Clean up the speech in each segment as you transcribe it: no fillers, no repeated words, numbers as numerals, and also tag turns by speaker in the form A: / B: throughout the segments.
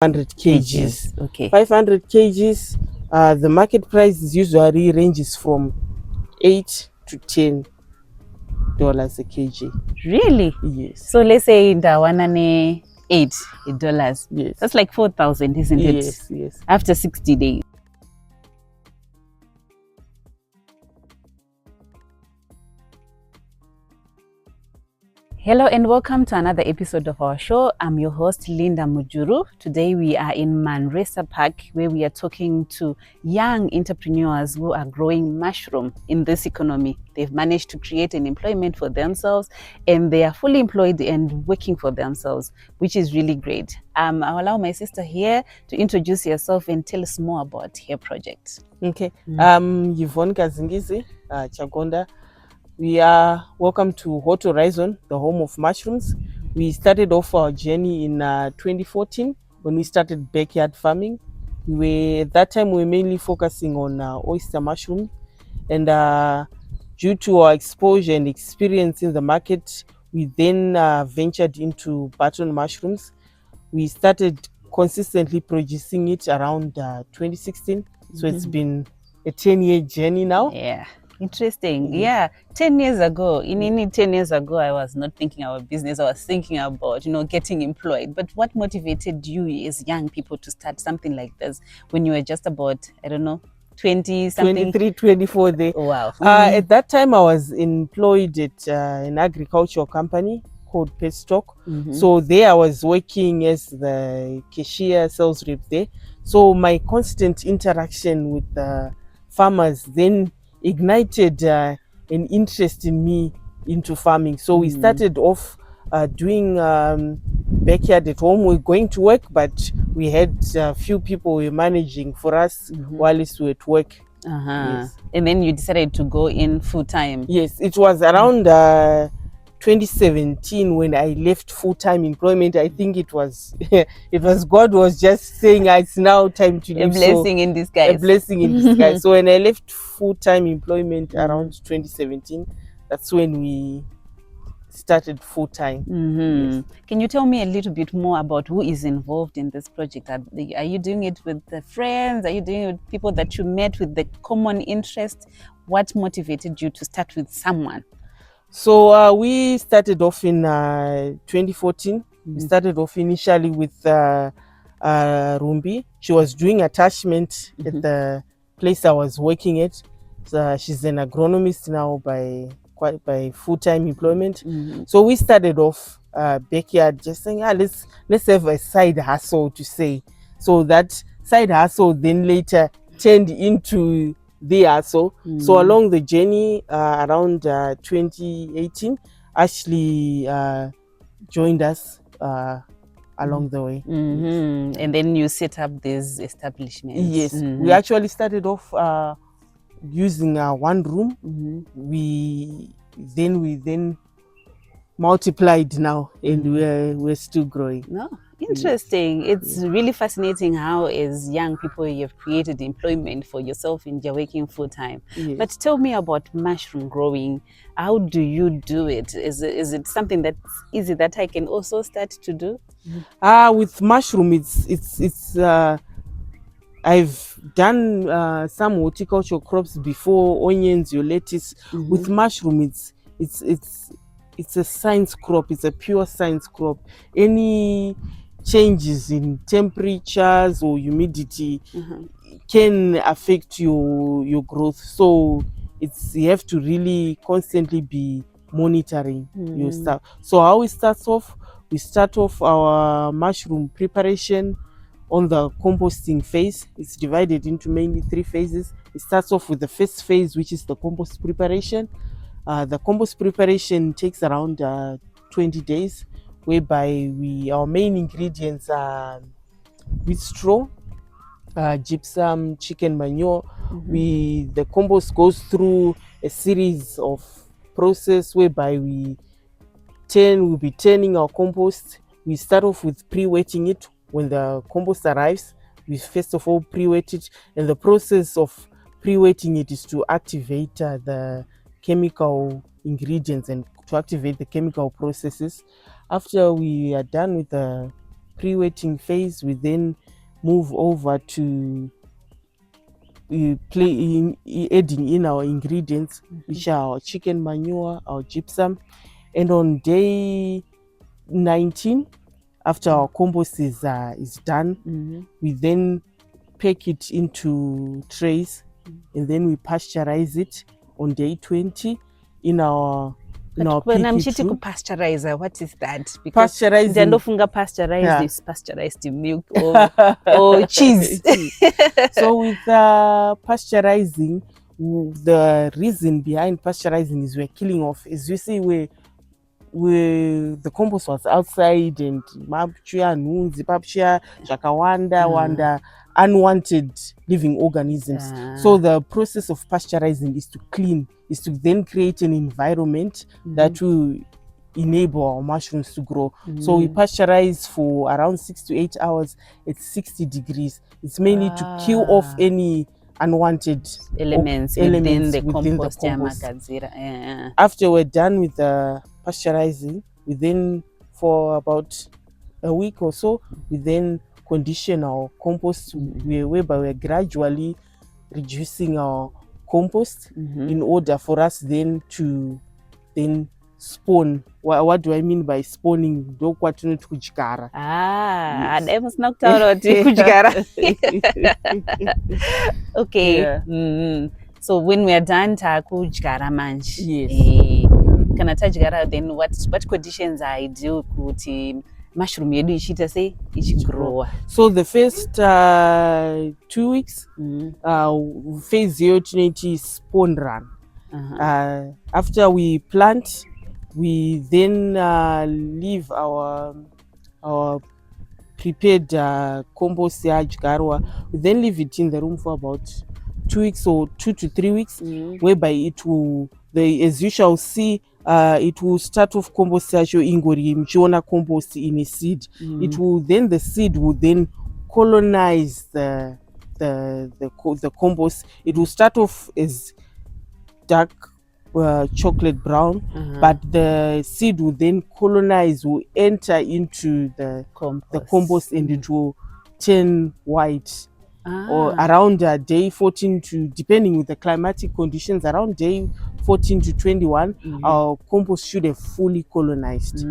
A: 100 kgs.
B: Okay.
A: 500 kgs, the market price usually ranges from $8 to $10 a kg.
B: Really?
A: Yes.
B: So let's say ndawana $8.
A: Yes.
B: That's like 4,000, isn't it?
A: Yes.
B: After 60 days. Hello and welcome to another episode of our show. I'm your host, Linda Mujuru. Today we are in Manresa Park, where we are talking to young entrepreneurs who are growing mushroom in this economy. They've managed to create an employment for themselves and they are fully employed and working for themselves, which is really great. I'll allow my sister here to introduce yourself and tell us more about her project.
A: Okay. Yvonne Kazingizi, Chagonda. We are welcome to Hot Horizon, the home of mushrooms. We started off our journey in 2014 when we started backyard farming. At that time, we were mainly focusing on oyster mushroom. And due to our exposure and experience in the market, we then ventured into button mushrooms. We started consistently producing it around 2016. So it's been a 10-year journey now.
B: Yeah. Interesting. Yeah. 10 years ago, 10 years ago, I was not thinking about business. I was thinking about, getting employed. But what motivated you as young people to start something like this when you were just about, 20 something?
A: 23, 24 there.
B: Wow.
A: At that time, I was employed at an agricultural company called Petstock. So there I was working as the cashier, sales rep there. So my constant interaction with the farmers then ignited an interest in me into farming. So we started off doing backyard at home. We're going to work, but we had a few people we were managing for us while we were at work. Yes.
B: And then you decided to go in full time.
A: Yes, it was around 2017 when I left full-time employment. I think it was God was just saying it's now time to leave.
B: A blessing in disguise.
A: A blessing in disguise. So when I left full-time employment around 2017, that's when we started full-time. Yes.
B: Can you tell me a little bit more about who is involved in this project? Are you doing it with the friends? Are you doing it with people that you met with the common interest? What motivated you to start with someone?
A: So we started off in 2014. We started off initially with Rumbi. She was doing attachment at the place I was working at. So she's an agronomist now by full-time employment. So we started off backyard, just saying, let's have a side hustle to say. So that side hustle then later turned into the hustle. So along the journey around 2018, Ashley joined us along the way.
B: Yes. And then you set up these establishments.
A: Yes, we actually started off using one room. We then multiplied now, and we're still growing.
B: No, interesting. It's really fascinating how, as young people, you've created employment for yourself and you're working full time. But tell me about mushroom growing. How do you do it? Is it something that's easy that I can also start to do?
A: With mushroom, it's I've done some horticultural crops before, onions, your lettuce. With mushroom, it's a science crop. It's a pure science crop. Any changes in temperatures or humidity can affect your growth. So you have to really constantly be monitoring your stuff. So how we start off our mushroom preparation on the composting phase. It's divided into mainly 3 phases. It starts off with the first phase, which is the compost preparation. The compost preparation takes around 20 days, whereby our main ingredients are wheat straw, gypsum, chicken manure. The compost goes through a series of process whereby we'll be turning our compost. We start off with pre-wetting it. When the compost arrives, we first of all pre-wet it, and the process of pre-wetting it is to activate the chemical ingredients and to activate the chemical processes. After we are done with the pre-wetting phase, we then move over to adding in our ingredients, which are our chicken manure, our gypsum. And on day 19, after our compost is done, we then pack it into trays, and then we pasteurize it on day 20 in our
B: when I'm
A: picket room.
B: pasteurizer, what is that? Because
A: Pasteurizing,
B: pasteurized is pasteurized milk or cheese.
A: So with pasteurizing, the reason behind pasteurizing is we're killing off, as you see, where the compost was outside and mapchia nunzi papchia wanda unwanted living organisms. So the process of pasteurizing is to clean, is to then create an environment that will enable our mushrooms to grow. So we pasteurize for around 6 to 8 hours at 60 degrees. It's mainly to kill off any unwanted
B: elements within the compost.
A: After we're done with the pasteurizing, we then, for about a week or so, we then condition our compost, whereby we're gradually reducing our compost in order for us then to spawn. What do I mean by spawning?
B: Okay. Yeah. So when we are done takudyara manje.
A: Yes.
B: Kana tadyara, then what conditions are ideal kuti mushroom yedu ichiita sei ichigrowa?
A: So the first 2 weeks, phase 0 to spawn run. After we plant, we then leave our prepared compost yadyarwa. We then leave it in the room for about 2 weeks or 2 to 3 weeks, whereby it will, as you shall see, it will start off compost yacho ingori mchiona compost in a seed. It will then, the seed will then colonize the compost. It will start off as dark chocolate brown, but the seed will then colonize, will enter into the compost, and it will turn white. Or around day 14 to, depending with the climatic conditions, around day 14 to 21, our compost should have fully colonized.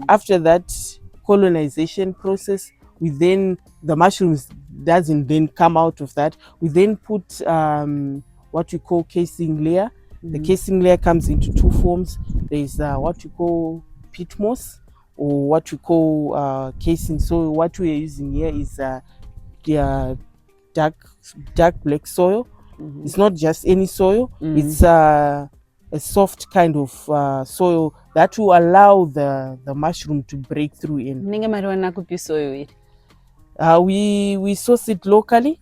A: After that colonization process, we then, the mushrooms doesn't then come out of that. We then put what we call casing layer. The casing layer comes into two forms. There is what we call peat moss, or what we call casing. So what we are using here is dark black soil. It's not just any soil. It's a soft kind of soil that will allow the mushroom to break through in. We source it locally,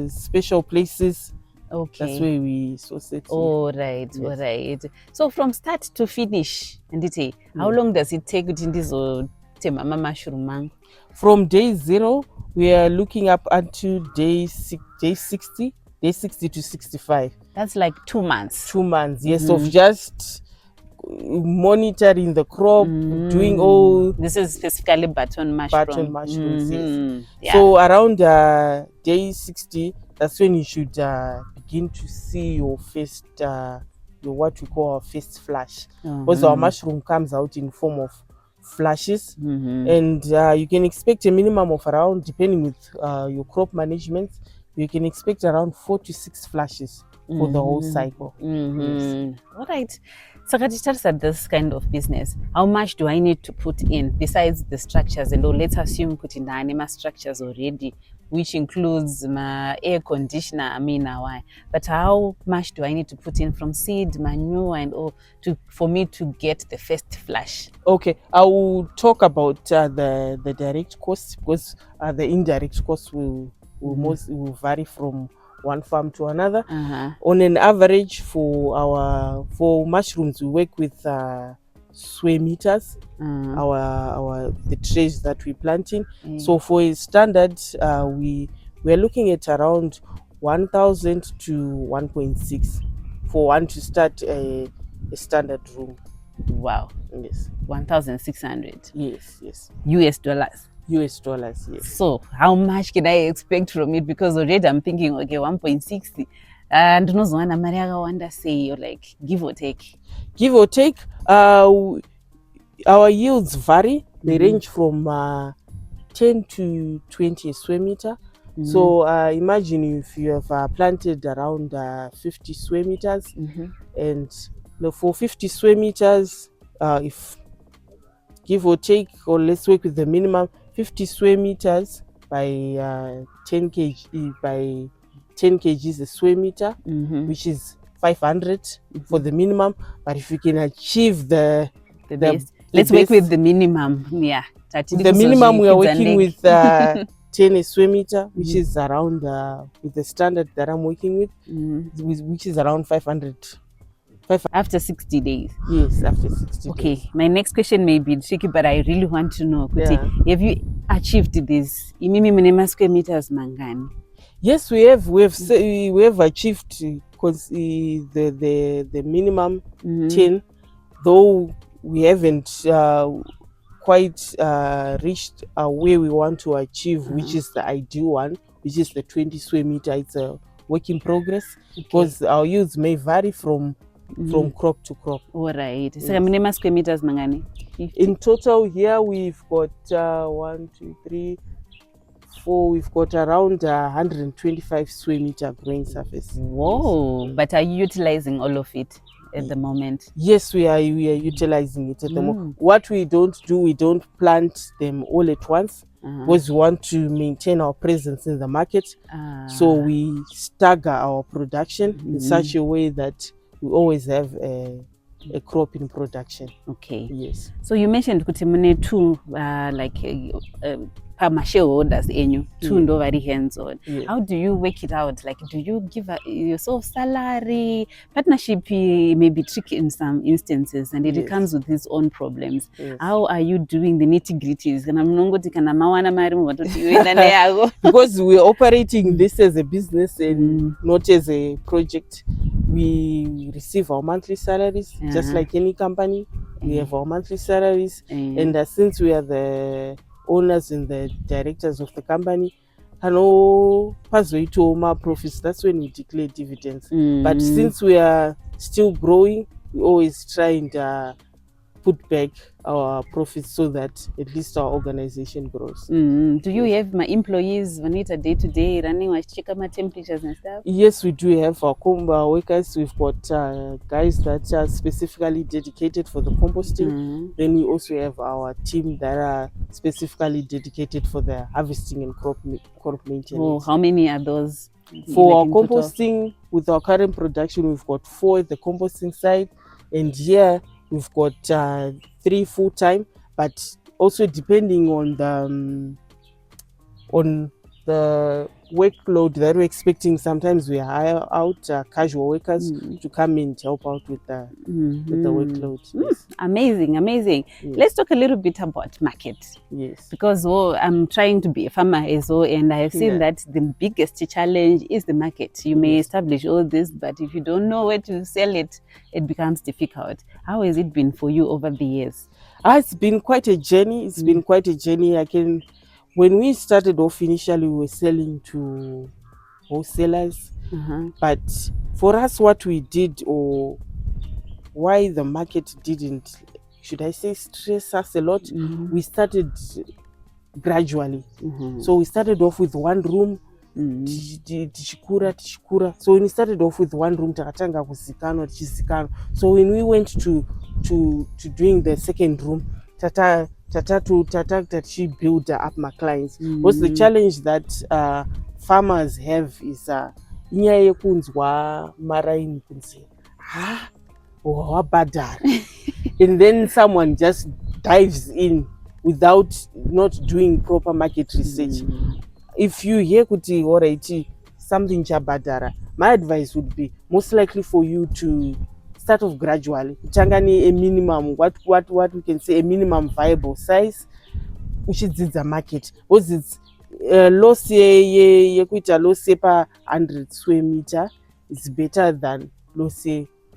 A: special places.
B: Okay.
A: That's where we source it.
B: All right. Yes. All right. So from start to finish, Nditi, how long does it take to mama mushroom?
A: From day 0, we are looking up until day 60 to 65.
B: That's like 2 months.
A: 2 months, yes, of just monitoring the crop, doing all.
B: This is specifically button mushroom.
A: Button mushrooms, yes. Yeah. So around day 60, that's when you should begin to see your first, your what we call our first flash. Because our mushroom comes out in form of flashes, and you can expect a minimum of around, depending with your crop management, you can expect around 4 to 6 flashes for the whole cycle. Yes.
B: All right. So starts at this kind of business, how much do I need to put in besides the structures? And let's assume putting the animal structures already, which includes my air conditioner, but how much do I need to put in from seed, manure, and all for me to get the first flash? Okay,
A: I will talk about the direct costs, because the indirect costs will vary from one farm to another. On an average, for mushrooms, we work with sway meters, the trays that we plant in. So for a standard, we are looking at around 1,000 to 1.6 for one to start a standard room.
B: Wow.
A: Yes.
B: 1,600
A: Yes. Yes.
B: US dollars.
A: US dollars. Yes.
B: So how much can I expect from it? Because already I'm thinking, okay, 1.60. And unozwana mari yakawanda sei, or like give or take.
A: Give or take, our yields vary. They range from 10 to 20 square meter. So imagine if you have planted around 50 square meters, and for 50 square meters, if give or take, or let's work with the minimum 50 square meters by 10 kg by 10 kgs a square meter, which is 500 for the minimum. But if you can achieve
B: the best, let's work with the minimum. Yeah,
A: with the minimum we are working with 10 a square meter, which is around with the standard that I'm working with, which is around 500.
B: After 60 days.
A: Yes, after 60 days.
B: Okay, my next question may be tricky, but I really want to know,
A: Yeah.
B: have you achieved this? Imimi mune square meters mangani?
A: Yes, we have achieved the minimum 10, though we haven't quite reached where we want to achieve, which is the ideal one, which is the 20 square meter. It's a work in progress, because our yields may vary from crop to crop.
B: All right. So yes. Square meters mangani? 50?
A: In total here we've got 1, 2, 3, 4. We've got around 125 square meter growing surface.
B: Whoa! Yes. But are you utilizing all of it at the moment?
A: Yes, we are utilizing it at the moment. What we don't do, we don't plant them all at once, because we want to maintain our presence in the market. So we stagger our production in such a way that we always have a crop in production.
B: Okay.
A: Yes.
B: So you mentioned kuti mune two like shareholders enyu, two ndo very hands on. How do you work it out? Like, do you give yourself salary? Partnership may be tricky in some instances, and it comes with its own problems. How are you doing the nitty gritties?
A: Because we're operating this as a business and not as a project. We receive our monthly salaries, just like any company. We have our monthly salaries, and since we are the owners and the directors of the company, pazoitawo profits, that's when we declare dividends. But since we are still growing, we always try and put back our profits so that at least our organization grows.
B: Do you have my employees when it's a day-to-day running, check my temperatures and stuff?
A: Yes, we do have our workers. We've got guys that are specifically dedicated for the composting. Then we also have our team that are specifically dedicated for the harvesting and crop maintenance.
B: Oh, how many are those?
A: For our composting, with our current production, we've got 4 at the composting side, and here we've got 3 full-time, but also depending on the workload that we're expecting, sometimes we hire out casual workers to come and help out with the workload. Yes.
B: Amazing. Yes. Let's talk a little bit about market.
A: Yes.
B: Because I'm trying to be a farmer as well, and I have seen that the biggest challenge is the market. You may establish all this, but if you don't know where to sell it, it becomes difficult. How has it been for you over the years?
A: It's been quite a journey. When we started off initially, we were selling to wholesalers, but for us, what we did, or why the market didn't, should I say, stress us a lot, we started gradually. So we started off with 1 room, tichikura. So when we started off with 1 room, takatanga kuzikanwa, tichizikanwa. So when we went to doing the 2nd room, she built up my clients. What's the challenge that farmers have is inyaya yekunzwa maraini kunzi wabhadhara, and then someone just dives in without not doing proper market research. If you hear kuti alright something chabhadhara, my advice would be most likely for you to start off gradually. Changani a minimum, what we can say, a minimum viable size, which is the market. Because it's loss yekuita loss per 100 square meter is better than loss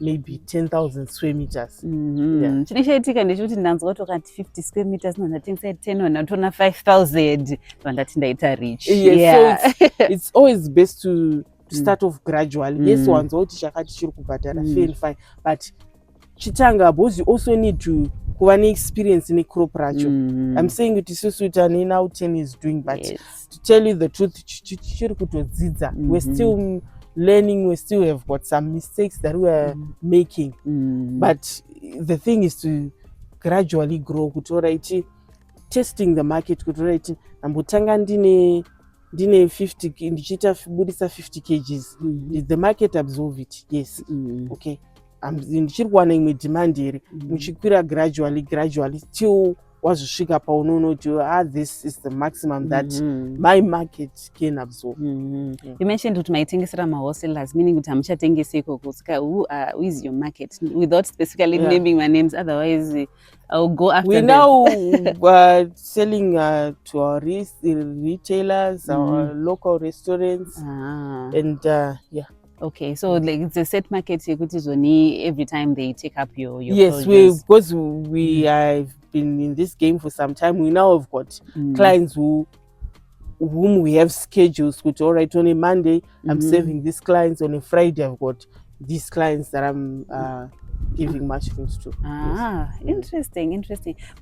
A: maybe 10,000 square meters. Yeah.
B: Chinochaitika ndechekuti ndanzwa kuti wakati 50 square meters ndandatengesai 10 wandatona 5,000 vandati ndaita rich.
A: Yes, so it's always best to start off gradually. Yes, wanzwa kuti chakati chiri kubhadhara fair and fine, but chitanga because you also need to kuva neexperience in a crop racho. I'm saying kuti isusu kuti ane now 10 is doing, but to tell you the truth, chiri kutodzidza. We're still learning, we still have got some mistakes that we are making, but the thing is to gradually grow. Kutora ichi testing the market, kutora ichi ambotanga ndine 50 ndichita budisa 50 kgs. Did the market absorb it? Yes. Okay, ndichiri kuwana imwe demand here, muchikwira gradually till wazosvika paunoona kuti this is the maximum that my market can absorb.
B: You mentioned kuti maitengesera wholesalers, meaning kuti hamuchatengesi ikoko. Who is your market without specifically naming my names, otherwise I'll go after
A: we
B: them.
A: Now selling to our retailers, our local restaurants, and
B: Okay, so like it's a set market every time they take up your
A: yes
B: produce.
A: Because we have been in this game for some time, we now have got clients whom we have schedules with. All right, on a Monday I'm serving these clients, on a Friday I've got these clients that I'm giving mushrooms to.
B: Interesting.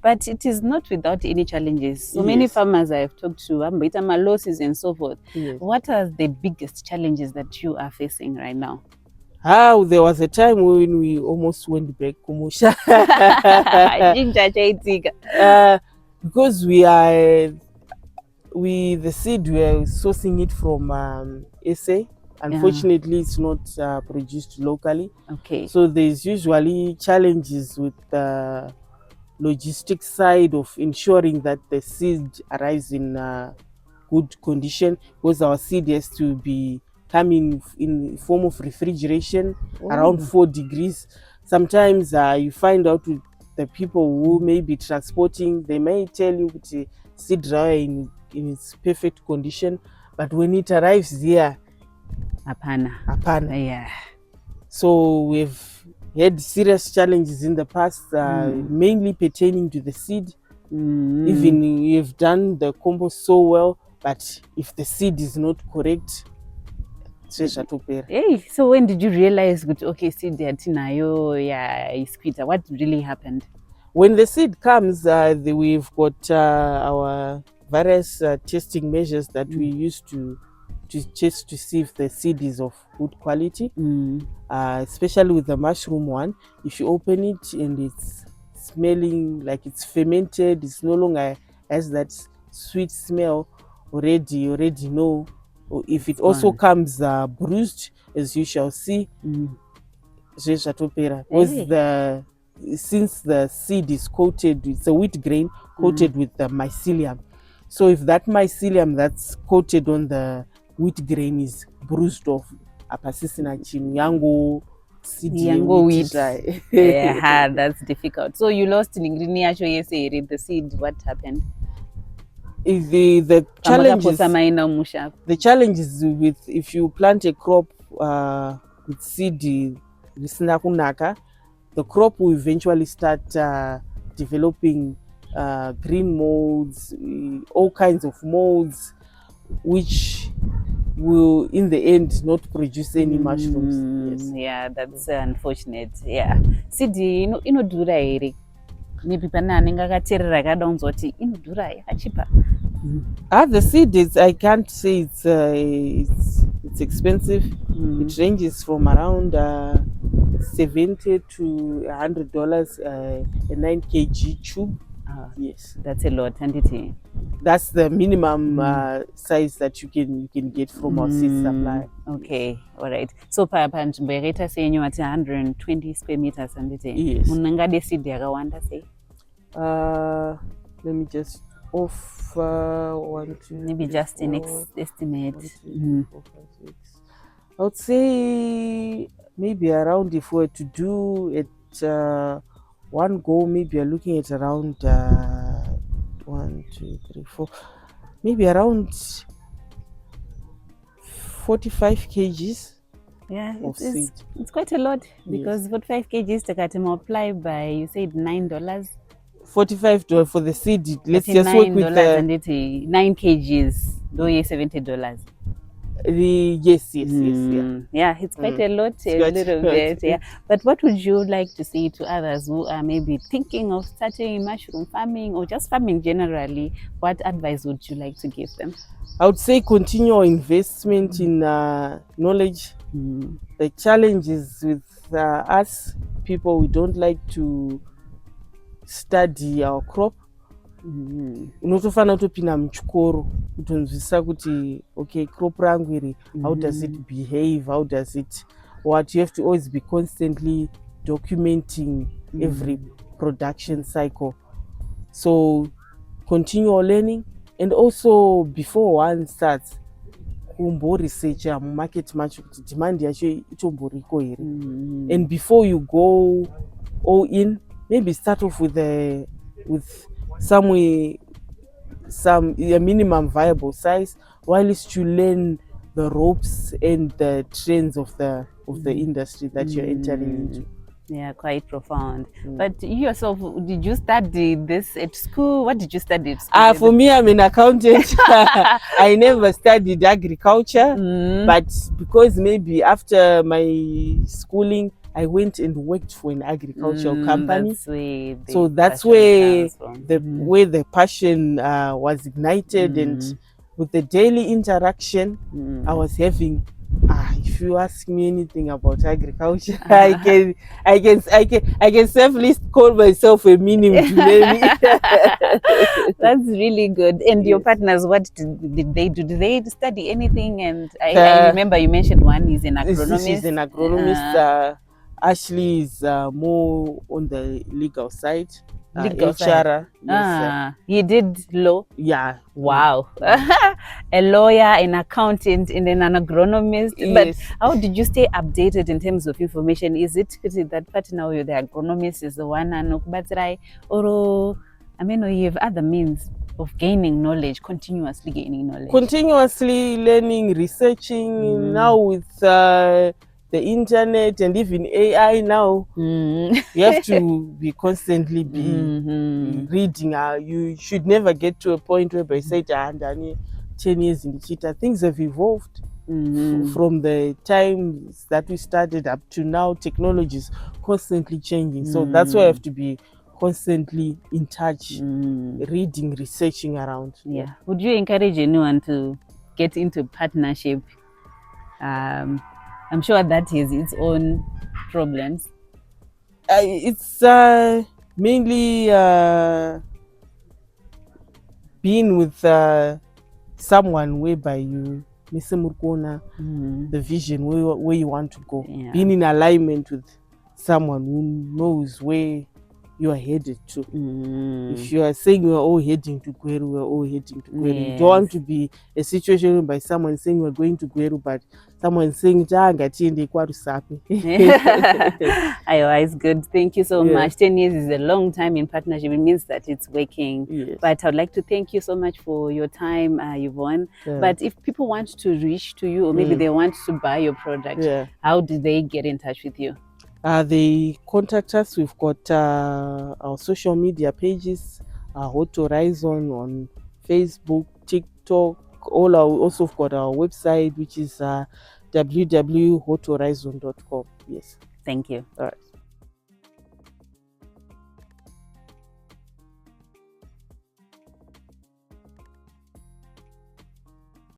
B: But it is not without any challenges. So many farmers I've talked to, losses and so forth. What are the biggest challenges that you are facing right now?
A: There was a time when we almost went back kumusha. Because the seed, we are sourcing it from SA. Unfortunately, it's not produced locally.
B: Okay.
A: So there's usually challenges with the logistics side of ensuring that the seed arrives in good condition, because our seed has to be coming in form of refrigeration around 4 degrees. Sometimes you find out with the people who may be transporting, they may tell you that seed dry in its perfect condition, but when it arrives here,
B: Apana. Yeah.
A: So we've had serious challenges in the past, mainly pertaining to the seed. Even we've done the compost so well, but if the seed is not correct,
B: hey, so when did you realize that okay, seed what really happened?
A: When the seed comes, we've got our various testing measures that we use to test to see if the seed is of good quality, especially with the mushroom one. If you open it and it's smelling like it's fermented, it's no longer has that sweet smell, already know. Or if it also comes bruised, as you shall see, since the seed is coated, it's a wheat grain coated with the mycelium. So if that mycelium that's coated on the wheat grain is bruised off, yango
B: wheat. Yeah, that's difficult. So you lost in ingredient, the seed. What happened?
A: The challenge is with, if you plant a crop with seed the crop will eventually start developing green molds, all kinds of molds, which will in the end not produce any mushrooms.
B: Yeah, that's unfortunate. Yeah, seed inodhura here. Maybe pana anenge akateerera akada kunzwa kuti inodhura yakachipa.
A: The seed is, I can't say it's expensive. It ranges from around $70 to $100 a 9 kg tube. Yes,
B: that's a lot, and it.
A: That's the minimum size that you can get from our seed supply.
B: Okay, all right. So panzvimbo yakaita senyu ati 120 square meters and it.
A: Yes.
B: Munangade seed yakawanda sei?
A: Let me just offer 1, 2,
B: maybe
A: 3,
B: just
A: 4,
B: an estimate.
A: 1, 2, 3, 4, 5, 6. I would say maybe around, if we were to do it one go, maybe you're looking at around 1, 2, 3, 4, maybe around 45 kgs.
B: Yeah,
A: of seed.
B: it's quite a lot because
A: Yes.
B: 45 kgs takati multiply by, you said $9.
A: $45 for the seed. Let's
B: Kati
A: just work with
B: $9
A: the,
B: and it's 9 kgs, though you $70.
A: yes, yeah.
B: Yeah, it's quite a lot,
A: It's
B: a
A: quite
B: little
A: a lot.
B: bit. Yeah. But what would you like to say to others who are maybe thinking of starting mushroom farming or just farming generally? What advice would you like to give them?
A: I would say continue our investment in knowledge.
B: Mm.
A: The challenge is with us people, we don't like to study our crop. Unotofanira kutopinda muchikoro kutonzwisisa kuti okay, crop rangu iri, how does it behave, how does it what. You have to always be constantly documenting every production cycle. So continue learning, and also before one starts kumboresearcha mumarket macho kuti demand yacho itomboriko here. And before you go all in, maybe start off with a minimum viable size, whilst you learn the ropes and the trends of the industry that you're entering into.
B: Yeah, quite profound. But you yourself, did you study this at school? What did you study at school?
A: For me, I'm an accountant. I never studied agriculture, but because maybe after my schooling, I went and worked for an agricultural company. That's where the passion was ignited, and with the daily interaction I was having. If you ask me anything about agriculture, I can safely call myself a minim to maybe.
B: That's really good. And your partners, what did they do? Did they study anything? And I remember you mentioned one is an agronomist.
A: She's an agronomist. Ashley is more on the legal side.
B: Legal
A: side.
B: Yes. He did law.
A: Yeah.
B: Wow. A lawyer, an accountant, and then an agronomist.
A: Yes.
B: But how did you stay updated in terms of information? Is it that part now you're the agronomist is the one and or I mean, or you have other means of gaining knowledge, continuously gaining knowledge?
A: Continuously learning, researching. Now with the internet and even AI now, you have to be constantly reading. You should never get to a point where by say 10 years in the cheetah. Things have evolved from the times that we started up to now. Technology is constantly changing, so that's why I have to be constantly in touch, reading, researching around.
B: Yeah. Would you encourage anyone to get into partnership? I'm sure that has its own problems.
A: It's mainly being with someone whereby you the vision where you want to go.
B: Yeah.
A: Being in alignment with someone who knows where you are headed to. If you are saying we are all heading to Gweru, we are all heading to Gweru.
B: Yes.
A: You don't want to be a situation by someone saying we are going to Gweru, but someone saying
B: it's good. Thank you so much. 10 years is a long time in partnership. It means that it's working.
A: Yes.
B: But I'd like to thank you so much for your time, Yvonne. But if people want to reach to you, or maybe they want to buy your product, how do they get in touch with you?
A: They contact us. We've got our social media pages, Hot Horizon on Facebook, TikTok. Also got our website, which is www.hothorizon.com. Yes.
B: Thank you.
A: All right.